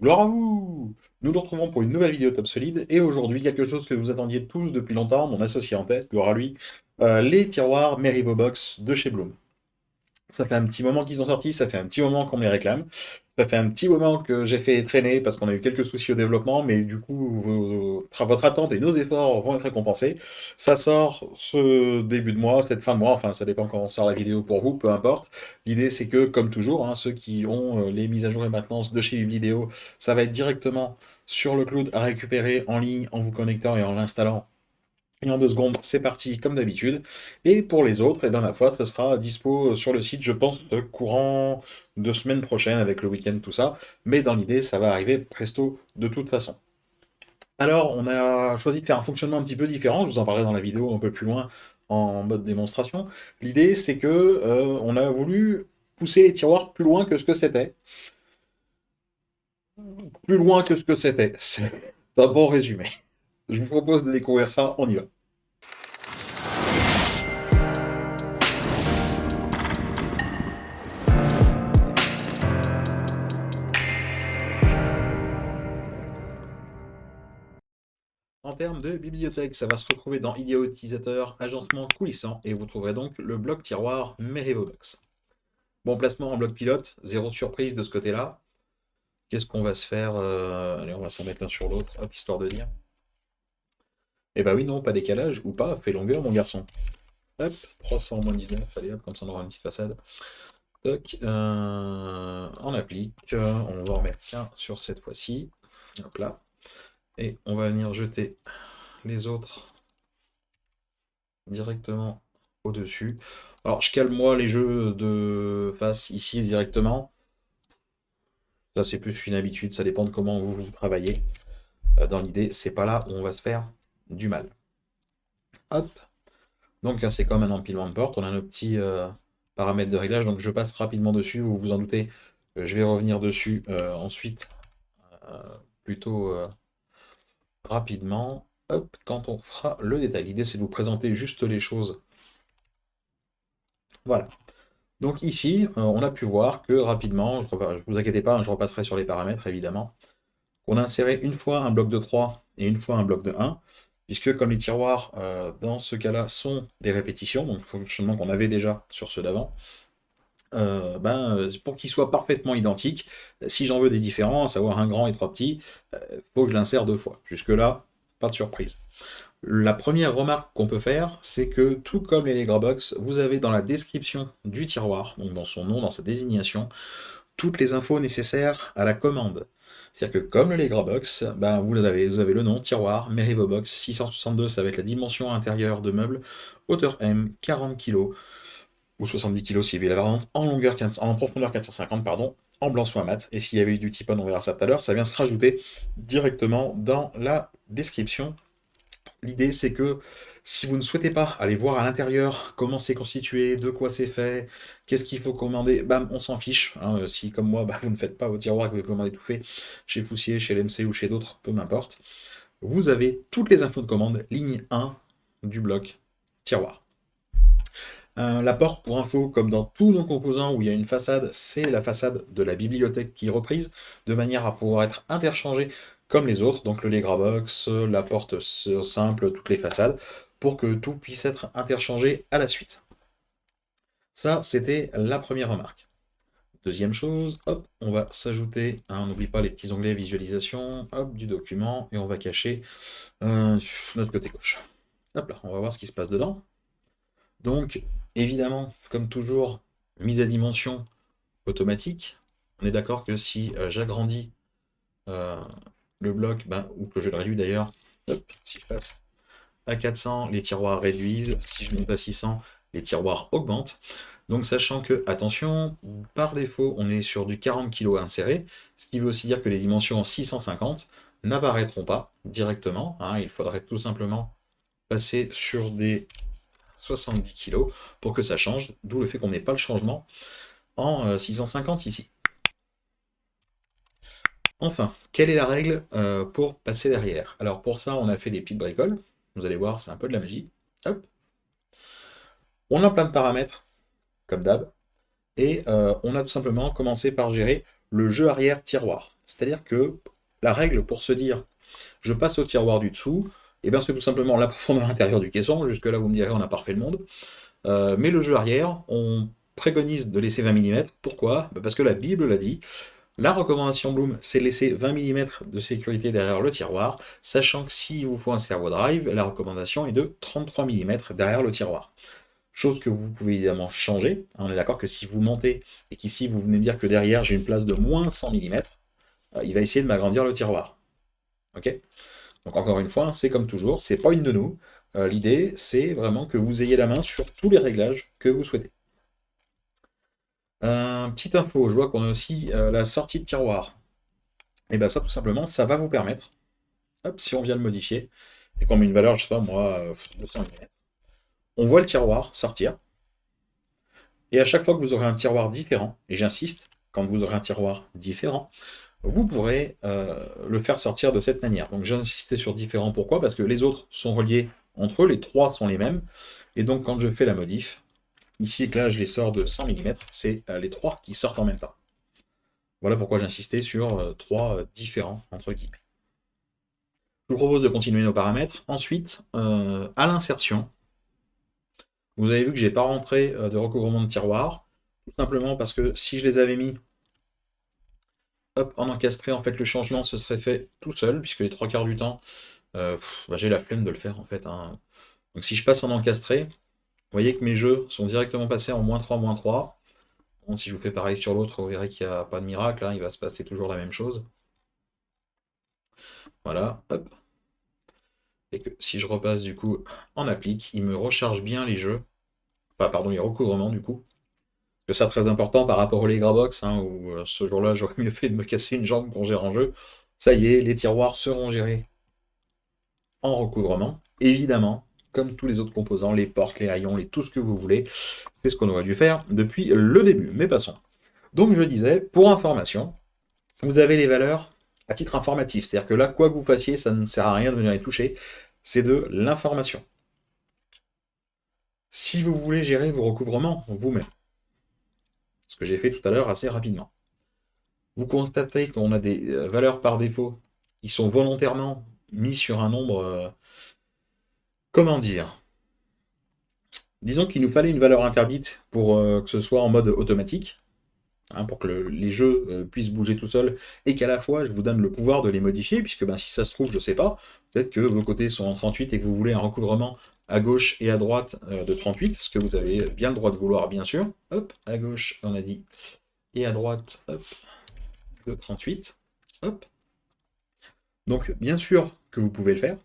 Gloire à vous! Nous nous retrouvons pour une nouvelle vidéo Top Solide, et aujourd'hui, quelque chose que vous attendiez tous depuis longtemps, mon associé en tête, gloire à lui, les tiroirs Merivobox de chez Bloom. Ça fait un petit moment qu'ils sont sortis, ça fait un petit moment qu'on me les réclame, ça fait un petit moment que j'ai fait traîner parce qu'on a eu quelques soucis au développement, mais du coup, votre attente et nos efforts vont être récompensés. Ça sort ce début de mois, cette fin de mois, enfin ça dépend quand on sort la vidéo pour vous, peu importe. L'idée c'est que, comme toujours, hein, ceux qui ont les mises à jour et maintenance de chez Vidéo, ça va être directement sur le cloud à récupérer en ligne en vous connectant et en l'installant et en 2 secondes, c'est parti comme d'habitude. Et pour les autres, eh ben, ma foi, ce sera dispo sur le site, je pense, courant de semaine prochaine avec le week-end, tout ça. Mais dans l'idée, ça va arriver presto de toute façon. Alors, on a choisi de faire un fonctionnement un petit peu différent. Je vous en parlerai dans la vidéo un peu plus loin en mode démonstration. L'idée, c'est que on a voulu pousser les tiroirs plus loin que ce que c'était. Plus loin que ce que c'était. C'est un bon résumé. Je vous propose de découvrir ça, on y va. En termes de bibliothèque, ça va se retrouver dans IDEO utilisateur, agencement coulissant, et vous trouverez donc le bloc tiroir Merivobox. Bon placement en bloc pilote, zéro surprise de ce côté-là. Qu'est-ce qu'on va se faire allez, on va s'en mettre l'un sur l'autre, hop, histoire de dire. Eh bah oui, non, pas décalage, ou pas, fait longueur, mon garçon. Hop, 300 moins 19, allez hop, comme ça on aura une petite façade. Toc, on applique, on va en remettre qu'un sur cette fois-ci. Hop là. Et on va venir jeter les autres directement au-dessus. Alors, je cale moi les jeux de face ici directement. Ça, c'est plus une habitude, ça dépend de comment vous travaillez. Dans l'idée, c'est pas là où on va se faire du mal. Hop. Donc, c'est comme un empilement de porte. On a nos petits paramètres de réglage. Donc, je passe rapidement dessus. Vous vous en doutez, je vais revenir dessus ensuite, euh, plutôt rapidement. Hop, quand on fera le détail. L'idée, c'est de vous présenter juste les choses. Voilà. Donc ici, on a pu voir que rapidement, ne vous inquiétez pas, hein, je repasserai sur les paramètres évidemment, on a inséré une fois un bloc de 3 et une fois un bloc de 1, puisque comme les tiroirs, dans ce cas-là, sont des répétitions, donc fonctionnement qu'on avait déjà sur ceux d'avant, pour qu'ils soient parfaitement identiques, si j'en veux des différents, à savoir un grand et 3 petits, il faut que je l'insère 2 fois. Jusque-là, pas de surprise. La première remarque qu'on peut faire, c'est que tout comme les Legrabox, vous avez dans la description du tiroir, donc dans son nom, dans sa désignation, toutes les infos nécessaires à la commande. C'est-à-dire que comme le Legrabox, vous avez le nom, tiroir, Merivobox 662, ça va être la dimension intérieure de meuble, hauteur M, 40 kg, ou 70 kg si vous la variante, en profondeur 450, pardon, en blanc soit mat. Et s'il y avait eu du typon, on verra ça tout à l'heure, ça vient se rajouter directement dans la description. L'idée, c'est que si vous ne souhaitez pas aller voir à l'intérieur comment c'est constitué, de quoi c'est fait, qu'est-ce qu'il faut commander, bam, on s'en fiche. Hein. Si, comme moi, vous ne faites pas vos tiroirs et que vous pouvez commander tout fait chez Foussier, chez l'MC ou chez d'autres, peu m'importe, vous avez toutes les infos de commande, ligne 1 du bloc tiroir. La porte, pour info, comme dans tous nos composants où il y a une façade, c'est la façade de la bibliothèque qui est reprise, de manière à pouvoir être interchangée comme les autres, donc le Legrabox, la porte simple, toutes les façades, pour que tout puisse être interchangé à la suite. Ça, c'était la première remarque. Deuxième chose, hop, on va s'ajouter, hein, on n'oublie pas les petits onglets visualisation, hop, du document, et on va cacher notre côté gauche. Hop là, on va voir ce qui se passe dedans. Donc, évidemment, comme toujours, mise à dimension automatique. On est d'accord que si j'agrandis euh, le bloc, ou que je le réduis d'ailleurs, si je passe à 400, les tiroirs réduisent. Si je monte à 600, les tiroirs augmentent. Donc, sachant que, attention, par défaut, on est sur du 40 kg inséré, ce qui veut aussi dire que les dimensions en 650 n'apparaîtront pas directement. Hein, il faudrait tout simplement passer sur des 70 kg pour que ça change, d'où le fait qu'on n'ait pas le changement en 650 ici. Enfin, quelle est la règle pour passer derrière? Alors pour ça, on a fait des petites bricoles. Vous allez voir, c'est un peu de la magie. Hop. On a plein de paramètres, comme d'hab. Et on a tout simplement commencé par gérer le jeu arrière tiroir. C'est-à-dire que la règle pour se dire je passe au tiroir du dessous, et bien c'est tout simplement la profondeur intérieure du caisson. Jusque-là, vous me direz, on a pas refait le monde. Mais le jeu arrière, on préconise de laisser 20 mm. Pourquoi? Parce que la Bible l'a dit. La recommandation Bloom, c'est de laisser 20 mm de sécurité derrière le tiroir, sachant que s'il vous faut un servo drive, la recommandation est de 33 mm derrière le tiroir. Chose que vous pouvez évidemment changer. On est d'accord que si vous montez et qu'ici vous venez de dire que derrière j'ai une place de moins 100 mm, il va essayer de m'agrandir le tiroir. Ok? Donc encore une fois, c'est comme toujours, c'est pas une de nous. L'idée, c'est vraiment que vous ayez la main sur tous les réglages que vous souhaitez. Petite info, je vois qu'on a aussi la sortie de tiroir. Et bien ça, tout simplement, ça va vous permettre, hop, si on vient le modifier, et qu'on met une valeur, je sais pas moi, 200 mm, on voit le tiroir sortir, et à chaque fois que vous aurez un tiroir différent, et j'insiste, quand vous aurez un tiroir différent, vous pourrez le faire sortir de cette manière. Donc j'ai insisté sur différent, pourquoi? Parce que les autres sont reliés entre eux, les trois sont les mêmes, et donc quand je fais la modif, ici, là, je les sors de 100 mm, c'est les trois qui sortent en même temps. Voilà pourquoi j'insistais sur trois différents, entre guillemets. Je vous propose de continuer nos paramètres. Ensuite, à l'insertion, vous avez vu que j'ai pas rentré de recouvrement de tiroir, tout simplement parce que si je les avais mis hop, en encastré, en fait, le changement se serait fait tout seul, puisque les trois quarts du temps, j'ai la flemme de le faire, en fait. Hein. Donc si je passe en encastré, vous voyez que mes jeux sont directement passés en -3, -3. Bon, si je vous fais pareil sur l'autre, vous verrez qu'il n'y a pas de miracle, hein, il va se passer toujours la même chose. Voilà, hop. Et que si je repasse du coup en applique, il me recharge bien les jeux. Enfin, pardon, les recouvrements du coup. Que ça très important par rapport aux Legra Box, hein, où ce jour-là j'aurais mieux fait de me casser une jambe qu'on gère en jeu. Ça y est, les tiroirs seront gérés en recouvrement. Évidemment, comme tous les autres composants, les portes, les haillons, tout ce que vous voulez, c'est ce qu'on aurait dû faire depuis le début. Mais passons. Donc je disais, pour information, vous avez les valeurs à titre informatif. C'est-à-dire que là, quoi que vous fassiez, ça ne sert à rien de venir les toucher. C'est de l'information. Si vous voulez gérer vos recouvrements vous-même, ce que j'ai fait tout à l'heure assez rapidement, vous constatez qu'on a des valeurs par défaut qui sont volontairement mises sur un nombre, comment dire, disons qu'il nous fallait une valeur interdite pour que ce soit en mode automatique, hein, pour que les jeux puissent bouger tout seuls, et qu'à la fois je vous donne le pouvoir de les modifier, puisque ben, si ça se trouve, je sais pas, peut-être que vos côtés sont en 38 et que vous voulez un recouvrement à gauche et à droite de 38, ce que vous avez bien le droit de vouloir, bien sûr. Hop, à gauche, on a dit, et à droite, hop, de 38. Hop. Donc, bien sûr que vous pouvez le faire.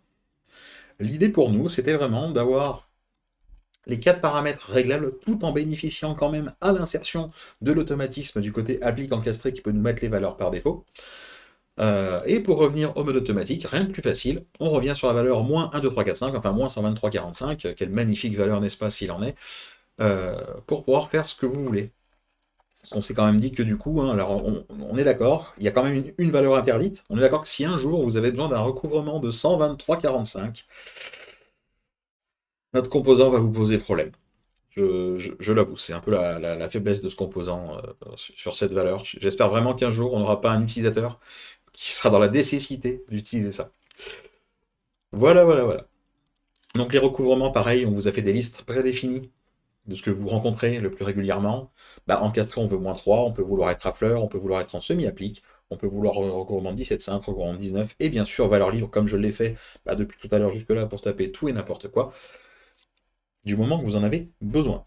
L'idée pour nous, c'était vraiment d'avoir les 4 paramètres réglables, tout en bénéficiant quand même à l'insertion de l'automatisme du côté applique encastré qui peut nous mettre les valeurs par défaut. Et pour revenir au mode automatique, rien de plus facile, on revient sur la valeur moins 1, 2, 3, 4, 5, enfin moins 123,45, quelle magnifique valeur, n'est-ce pas, s'il en est, pour pouvoir faire ce que vous voulez. On s'est quand même dit que du coup, hein, alors on est d'accord, il y a quand même une valeur interdite, on est d'accord que si un jour vous avez besoin d'un recouvrement de 123,45, notre composant va vous poser problème. Je l'avoue, c'est un peu la faiblesse de ce composant sur cette valeur. J'espère vraiment qu'un jour, on n'aura pas un utilisateur qui sera dans la nécessité d'utiliser ça. Voilà. Donc les recouvrements, pareil, on vous a fait des listes prédéfinies de ce que vous rencontrez le plus régulièrement. Bah, encastré, on veut -3, on peut vouloir être à fleur, on peut vouloir être en semi-applique, on peut vouloir recouvrement 17,5, recouvrement 19, et bien sûr valeur libre, comme je l'ai fait depuis tout à l'heure jusque-là pour taper tout et n'importe quoi, du moment que vous en avez besoin.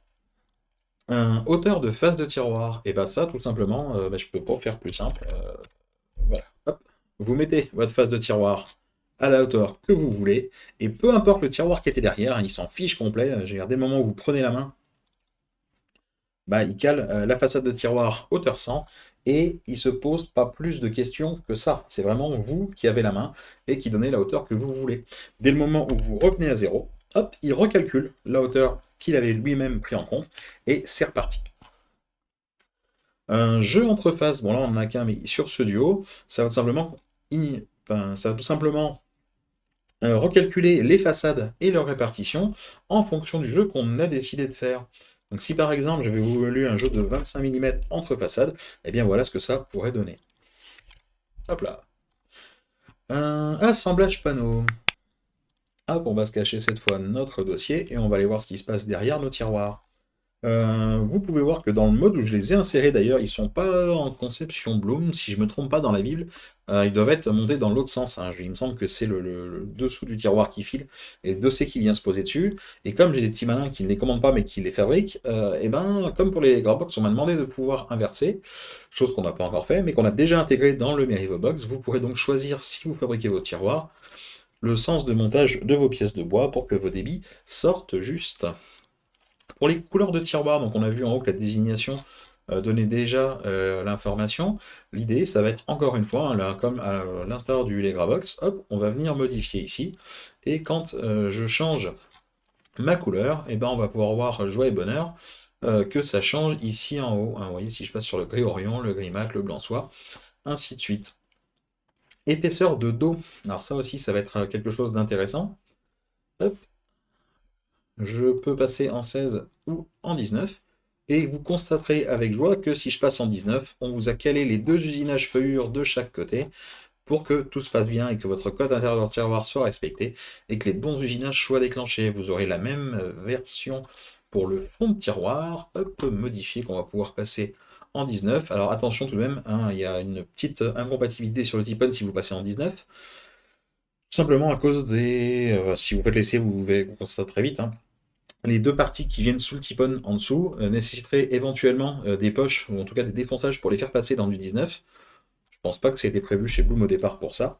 Hauteur de face de tiroir, et bah ça tout simplement, je peux pas faire plus simple. Voilà, hop, vous mettez votre face de tiroir à la hauteur que vous voulez, et peu importe le tiroir qui était derrière, hein, il s'en fiche complet, je veux dire, dès le moment où vous prenez la main, il cale la façade de tiroir hauteur 100, et il se pose pas plus de questions que ça. C'est vraiment vous qui avez la main, et qui donnez la hauteur que vous voulez. Dès le moment où vous revenez à 0, hop, il recalcule la hauteur qu'il avait lui-même pris en compte, et c'est reparti. Un jeu entre faces, bon là on n'en a qu'un, mais sur ce duo, ça va tout simplement recalculer les façades et leur répartition en fonction du jeu qu'on a décidé de faire. Donc si par exemple j'avais voulu un jeu de 25 mm entre façades, eh bien voilà ce que ça pourrait donner. Hop là. Un assemblage panneau. Hop, on va se cacher cette fois notre dossier et on va aller voir ce qui se passe derrière nos tiroirs. Vous pouvez voir que dans le mode où je les ai insérés d'ailleurs, ils sont pas en conception Bloom, si je me trompe pas dans la Bible, ils doivent être montés dans l'autre sens, hein. Il me semble que c'est le dessous du tiroir qui file et le dossier qui vient se poser dessus. Et comme j'ai des petits malins qui ne les commandent pas mais qui les fabriquent, et ben comme pour les Grabbox, on m'a demandé de pouvoir inverser, chose qu'on n'a pas encore fait, mais qu'on a déjà intégré dans le Merivobox. Vous pourrez donc choisir si vous fabriquez vos tiroirs, le sens de montage de vos pièces de bois pour que vos débits sortent juste. Pour les couleurs de tiroir, donc on a vu en haut que la désignation donnait déjà l'information. L'idée, ça va être encore une fois, hein, là, comme à l'instar du Legrabox, hop, on va venir modifier ici. Et quand je change ma couleur, et ben on va pouvoir voir joie et bonheur que ça change ici en haut, hein. Vous voyez, si je passe sur le gris Orion, le gris mat, le blanc soie, ainsi de suite. Épaisseur de dos. Alors ça aussi, ça va être quelque chose d'intéressant. Hop, je peux passer en 16 ou en 19. Et vous constaterez avec joie que si je passe en 19, on vous a calé les deux usinages feuillures de chaque côté pour que tout se passe bien et que votre code intérieur de tiroir soit respecté et que les bons usinages soient déclenchés. Vous aurez la même version pour le fond de tiroir, hop, modifié, qu'on va pouvoir passer en 19. Alors attention tout de même, hein, il y a une petite incompatibilité sur le Tipon si vous passez en 19. Simplement à cause des... si vous faites l'essai, vous constaterez très vite, hein. Les deux parties qui viennent sous le Tipon en dessous nécessiteraient éventuellement des poches, ou en tout cas des défonçages pour les faire passer dans du 19. Je pense pas que c'était prévu chez Bloom au départ pour ça.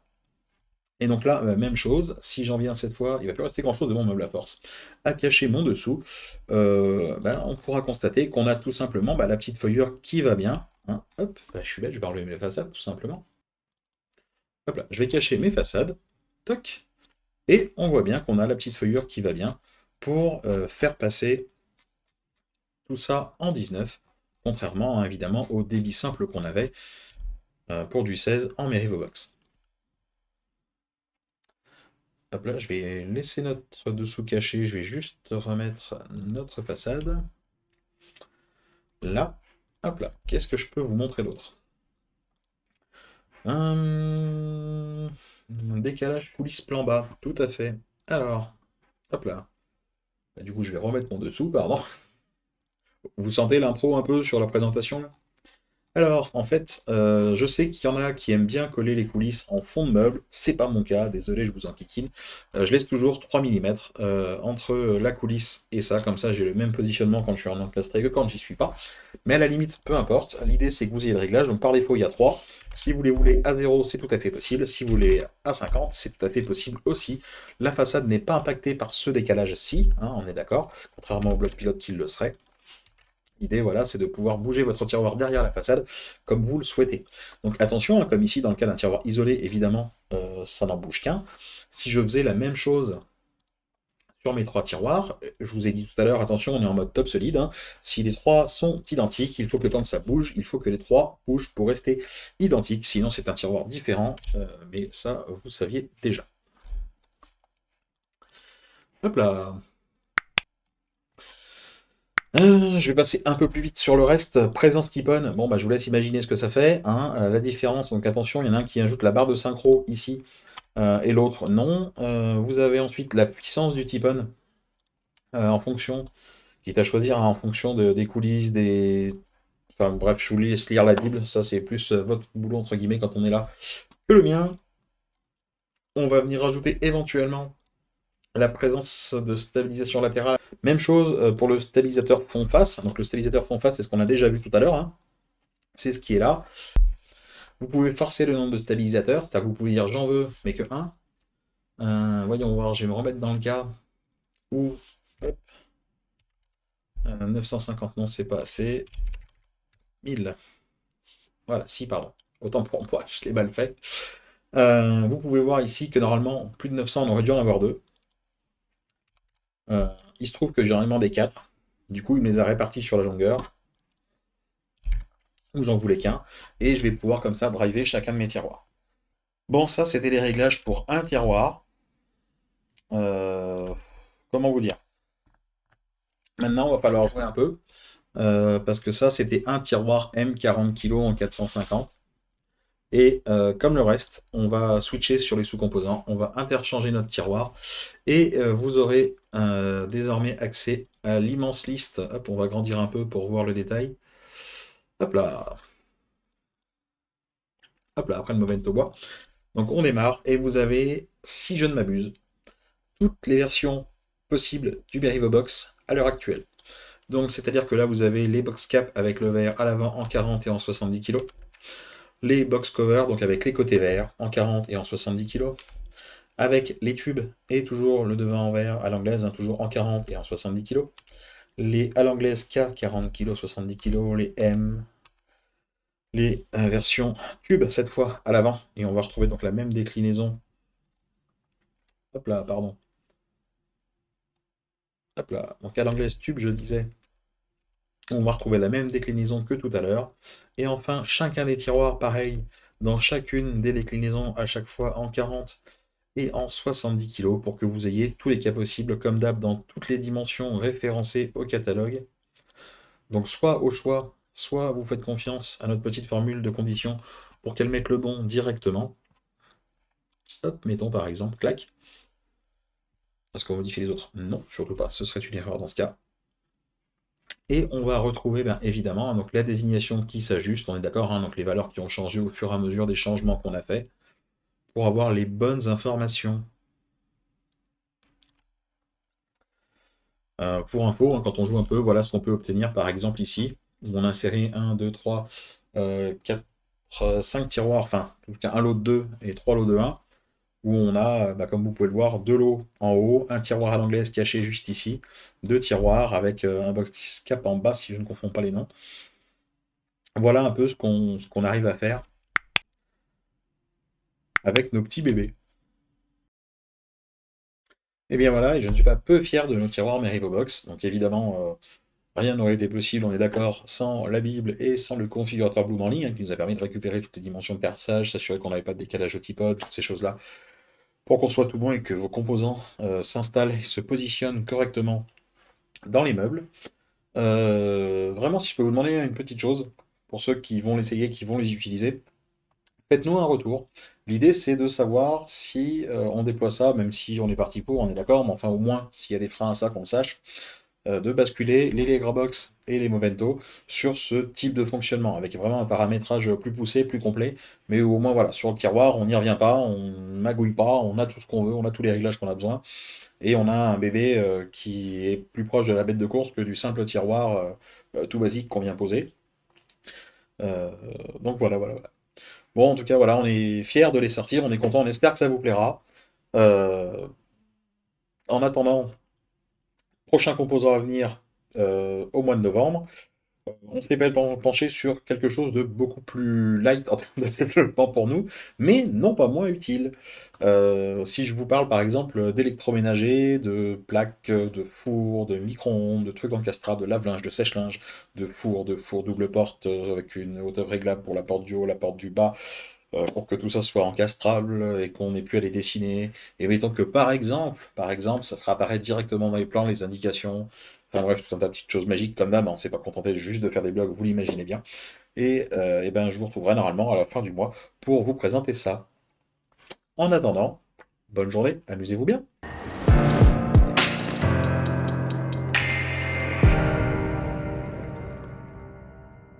Et donc là, même chose, si j'en viens cette fois, il va plus rester grand chose de mon meuble à force, à cacher mon dessous, on pourra constater qu'on a tout simplement la petite feuillure qui va bien, hein. Hop, je suis bête, je vais enlever mes façades tout simplement. Hop là, je vais cacher mes façades, toc, et on voit bien qu'on a la petite feuillure qui va bien pour faire passer tout ça en 19, contrairement évidemment au débit simple qu'on avait pour du 16 en Merivobox. Hop là, je vais laisser notre dessous caché, je vais juste remettre notre façade. Là, hop là, qu'est-ce que je peux vous montrer d'autre? Un décalage coulisse plan bas, tout à fait. Alors, hop là. Du coup, je vais remettre mon dessous, pardon. Vous sentez l'impro un peu sur la présentation là? Alors, en fait, je sais qu'il y en a qui aiment bien coller les coulisses en fond de meuble. C'est pas mon cas, désolé, je vous enquiquine. Je laisse toujours 3 mm entre la coulisse et ça, comme ça j'ai le même positionnement quand je suis en encastré que quand j'y suis pas. Mais à la limite, peu importe. L'idée c'est que vous ayez le réglage, donc par défaut il y a 3. Si vous les voulez à 0, c'est tout à fait possible. Si vous voulez à 50, c'est tout à fait possible aussi. La façade n'est pas impactée par ce décalage-ci, hein, on est d'accord, contrairement au bloc pilote qui le serait. L'idée, voilà, c'est de pouvoir bouger votre tiroir derrière la façade comme vous le souhaitez. Donc attention, hein, comme ici dans le cas d'un tiroir isolé, évidemment, ça n'en bouge qu'un. Si je faisais la même chose sur mes 3 tiroirs, je vous ai dit tout à l'heure, attention, on est en mode top solide, hein. Si les 3 sont identiques, il faut que quand ça bouge, il faut que les 3 bougent pour rester identiques, sinon c'est un tiroir différent, mais ça, vous saviez déjà. Hop là. Je vais passer un peu plus vite sur le reste. Présence Tipon, bon je vous laisse imaginer ce que ça fait, hein. La différence, donc attention, il y en a un qui ajoute la barre de synchro ici, et l'autre non. Vous avez ensuite la puissance du Tipon, en fonction, qui est à choisir, hein, en fonction des coulisses, des... Enfin bref, je vous laisse lire la Bible, ça c'est plus votre boulot entre guillemets quand on est là que le mien. On va venir rajouter éventuellement la présence de stabilisation latérale. Même chose pour le stabilisateur fond-face. Donc le stabilisateur fond-face, c'est ce qu'on a déjà vu tout à l'heure, hein. C'est ce qui est là. Vous pouvez forcer le nombre de stabilisateurs, c'est-à-dire que vous pouvez dire j'en veux, mais que 1. Voyons voir, je vais me remettre dans le cas où... Hop, 950, non, c'est pas assez. 1000. Voilà, si, pardon. Autant pour moi, je l'ai mal fait. Vous pouvez voir ici que normalement, plus de 900, on aurait dû en avoir 2. Il se trouve que j'ai en demandé 4. Du coup, il me les a répartis sur la longueur. Où j'en voulais qu'un. Et je vais pouvoir comme ça driver chacun de mes tiroirs. Bon, ça, c'était les réglages pour un tiroir. Comment vous dire? Maintenant, on va falloir jouer un peu. Parce que ça, c'était un tiroir M 40 kg en 450. Et comme le reste, on va switcher sur les sous-composants, on va interchanger notre tiroir, et vous aurez désormais accès à l'immense liste. Hop, on va grandir un peu pour voir le détail. Hop là, hop là, après le Movento bois. Donc on démarre, et vous avez, si je ne m'abuse, toutes les versions possibles du Box à l'heure actuelle. Donc c'est-à-dire que là, vous avez les box cap avec le verre à l'avant en 40 et en 70 kg. Les box covers, donc avec les côtés verts en 40 et en 70 kg. Avec les tubes et toujours le devant en verre à l'anglaise, hein, toujours en 40 et en 70 kg. Les à l'anglaise K, 40 kg, 70 kg. Les M, les versions tubes cette fois à l'avant. Et on va retrouver donc la même déclinaison. Hop là, pardon. Hop là. Donc à l'anglaise tube, je disais, on va retrouver la même déclinaison que tout à l'heure. Et enfin, chacun des tiroirs, pareil, dans chacune des déclinaisons, à chaque fois en 40 et en 70 kg, pour que vous ayez tous les cas possibles, comme d'hab, dans toutes les dimensions référencées au catalogue. Donc soit au choix, soit vous faites confiance à notre petite formule de conditions pour qu'elle mette le bon directement. Hop, mettons par exemple, clac. Est-ce qu'on modifie les autres? Non, surtout pas, ce serait une erreur dans ce cas. Et on va retrouver bien évidemment donc, la désignation qui s'ajuste, on est d'accord, hein, donc les valeurs qui ont changé au fur et à mesure des changements qu'on a fait, pour avoir les bonnes informations. Pour info, hein, quand on joue un peu, voilà ce qu'on peut obtenir par exemple ici, où on a inséré 1, 2, 3, 4, 5 tiroirs, enfin, en tout cas un lot de 2 et 3 lots de 1, où on a, comme vous pouvez le voir, 2 lots en haut, un tiroir à l'anglaise caché juste ici, 2 tiroirs avec un box cap en bas si je ne confonds pas les noms. Voilà un peu ce qu'on arrive à faire avec nos petits bébés. Et bien voilà, et je ne suis pas peu fier de nos tiroirs Box. Donc évidemment, rien n'aurait été possible, on est d'accord, sans la Bible et sans le configurateur Bloom en ligne, hein, qui nous a permis de récupérer toutes les dimensions de perçage, s'assurer qu'on n'avait pas de décalage au tipode, toutes ces choses-là, pour qu'on soit tout bon et que vos composants s'installent et se positionnent correctement dans les meubles. Vraiment, si je peux vous demander une petite chose, pour ceux qui vont l'essayer, qui vont les utiliser, faites-nous un retour. L'idée, c'est de savoir si on déploie ça, même si on est parti pour, on est d'accord, mais enfin au moins, s'il y a des freins à ça, qu'on le sache, de basculer les Legrabox et les Movento sur ce type de fonctionnement, avec vraiment un paramétrage plus poussé, plus complet, mais au moins voilà, sur le tiroir, on n'y revient pas, on magouille pas, on a tout ce qu'on veut, on a tous les réglages qu'on a besoin, et on a un bébé qui est plus proche de la bête de course que du simple tiroir tout basique qu'on vient poser. Euh, donc voilà, voilà, voilà. Bon, en tout cas, voilà, on est fiers de les sortir, on est content, on espère que ça vous plaira. Euh, En attendant, prochain composant à venir au mois de novembre. On s'est pas penché sur quelque chose de beaucoup plus light en termes de développement pour nous, mais non pas moins utile. Si je vous parle par exemple d'électroménager, de plaques, de fours, de micro-ondes, de trucs encastrables, de lave-linge, de sèche-linge, de fours double porte avec une hauteur réglable pour la porte du haut, la porte du bas, pour que tout ça soit encastrable et qu'on n'ait plus à les dessiner. Et mettons que par exemple, ça fera apparaître directement dans les plans les indications. Enfin bref, tout un tas de petites choses magiques comme d'hab, on ne s'est pas contenté juste de faire des blogs, vous l'imaginez bien. Et ben, je vous retrouverai normalement à la fin du mois pour vous présenter ça. En attendant, bonne journée, amusez-vous bien.